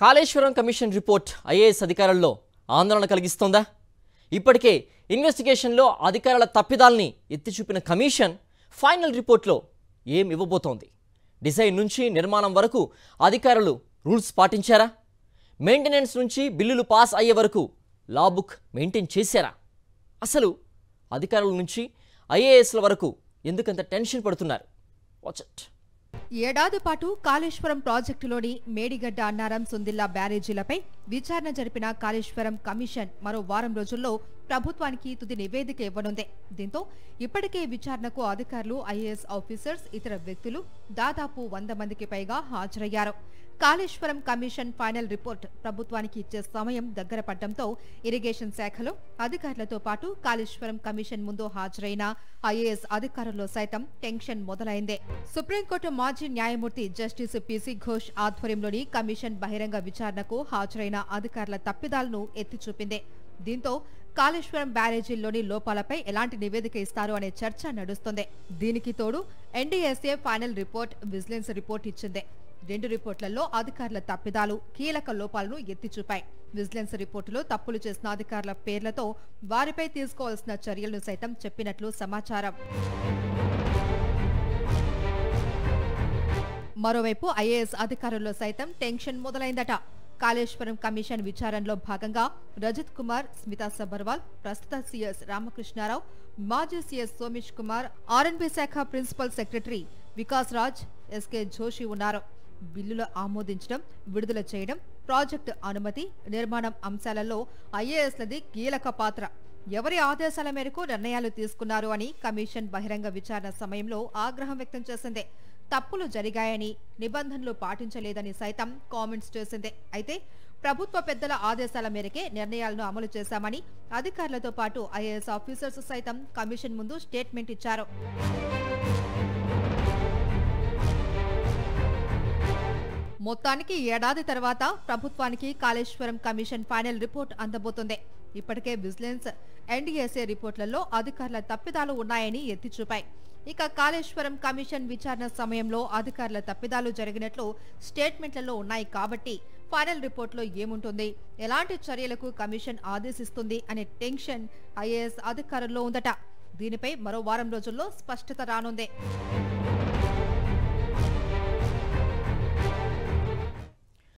Kaleshwaram commission report IAS అధికారుల్లో ఆందోళన కలిగిస్తోందా? ఇప్పటికే ఇన్వెస్టిగేషన్లో అధికారుల తప్పిదాల్ని ఎత్తి చూపిన కమిషన్ ఫైనల్ రిపోర్ట్లో ఏం ఇవ్వబోతోంది? డిజైన్ నుంచి నిర్మాణం వరకు అధికారులు రూల్స్ పాటించారా? మెయింటెనెన్స్ నుంచి బిల్లులు పాస్ అయ్యే వరకు లా బుక్ మెయింటైన్ చేశారా? అసలు అధికారుల నుంచి ఐఏఎస్ల వరకు ఎందుకంత టెన్షన్ పడుతున్నారు? Watch it. ఏడాది పాటు కాళేశ్వరం ప్రాజెక్టులోని మేడిగడ్డ అన్నారం సుందిల్లా బ్యారేజీలపై విచారణ జరిపిన కాళేశ్వరం కమిషన్ మరో వారం రోజుల్లో ప్రభుత్వానికి తుది నివేదిక ఇవ్వనుంది. దీంతో ఇప్పటికే విచారణకు అధికారులు, ఐఏఎస్ ఆఫీసర్స్, ఇతర వ్యక్తులు దాదాపు 100 మందికి పైగా హాజరయ్యారు. కాళేశ్వరం కమిషన్ ఫైనల్ రిపోర్ట్ ప్రభుత్వానికి ఇచ్చే సమయం దగ్గర పడటంతో ఇరిగేషన్ శాఖలో అధికారులతో పాటు కాళేశ్వరం కమిషన్ ముందు హాజరైన ఐఏఎస్ అధికారుల్లో సైతం టెన్షన్ మొదలైంది. సుప్రీంకోర్టు మాజీ న్యాయమూర్తి జస్టిస్ పిసి ఘోష్ ఆధ్వర్యంలోని కమిషన్ బహిరంగ విచారణకు హాజరైన అధికారుల తప్పిదాలను ఎత్తిచూపింది. దీంతో కాళేశ్వరం బ్యారేజీల్లోని లోపాలపై ఎలాంటి నివేదిక ఇస్తారు అనే చర్చ నడుస్తుంది. దీనికి తోడు NDSA final report, vigilance report ఇచ్చింది. 2 రిపోర్టులలో అధికారుల తప్పిదాలు, కీలక లోపాలను ఎత్తిచూపాయి. విజిలెన్స్ రిపోర్టులో తప్పులు చేసిన అధికారుల పేర్లతో వారిపై తీసుకోవాల్సిన చర్యలను సైతం చెప్పినట్లు సమాచారం. మరోవైపు ఐఏఎస్ అధికారుల్లో సైతం టెన్షన్ మొదలైందట. కాళేశ్వరం కమిషన్ విచారణలో భాగంగా రజత్ కుమార్, స్మితా సబర్వాల్, ప్రస్తుత సీఎస్ రామకృష్ణారావు, మాజీ సీఎస్ సోమేష్ కుమార్, ఆర్ఎన్బి శాఖ principal secretary Vikas Raj, SK Joshi ఉన్నారు. బిల్లులు ఆమోదించడం, విడుదల చేయడం, ప్రాజెక్టు అనుమతి, నిర్మాణం అంశాలలో ఐఏఎస్లది కీలక పాత్ర. ఎవరి ఆదేశాల మేరకు నిర్ణయాలు తీసుకున్నారు అని కమిషన్ బహిరంగ విచారణ సమయంలో ఆగ్రహం వ్యక్తం చేసింది. తప్పులు జరిగాయని, నిబంధనలు పాటించలేదని సైతం కామెంట్స్ చేసింది. అయితే ప్రభుత్వ పెద్దల ఆదేశాల మేరకే నిర్ణయాలను అమలు చేశామని అధికారులతో పాటు ఐఏఎస్ ఆఫీసర్స్ సైతం కమిషన్ ముందు స్టేట్మెంట్ ఇచ్చారు. మొత్తానికి ఏడాది తర్వాత ప్రభుత్వానికి కాళేశ్వరం కమిషన్ ఫైనల్ రిపోర్ట్ అందబోతుంది. ఇప్పటికే విజిలెన్స్, ఎన్డీఎస్ఏ రిపోర్టులలో అధికారుల తప్పిదాలు ఉన్నాయని ఎత్తిచూపాయి. ఇక కాళేశ్వరం కమిషన్ విచారణ సమయంలో అధికారుల తప్పిదాలు జరిగినట్లు స్టేట్మెంట్లలో ఉన్నాయి కాబట్టి ఫైనల్ రిపోర్టులో ఏముంటుంది, ఎలాంటి చర్యలకు కమిషన్ ఆదేశిస్తుంది అనే టెన్షన్ ఐఏఎస్ అధికారుల్లో ఉందట. దీనిపై మరో వారం రోజుల్లో స్పష్టత రానుంది.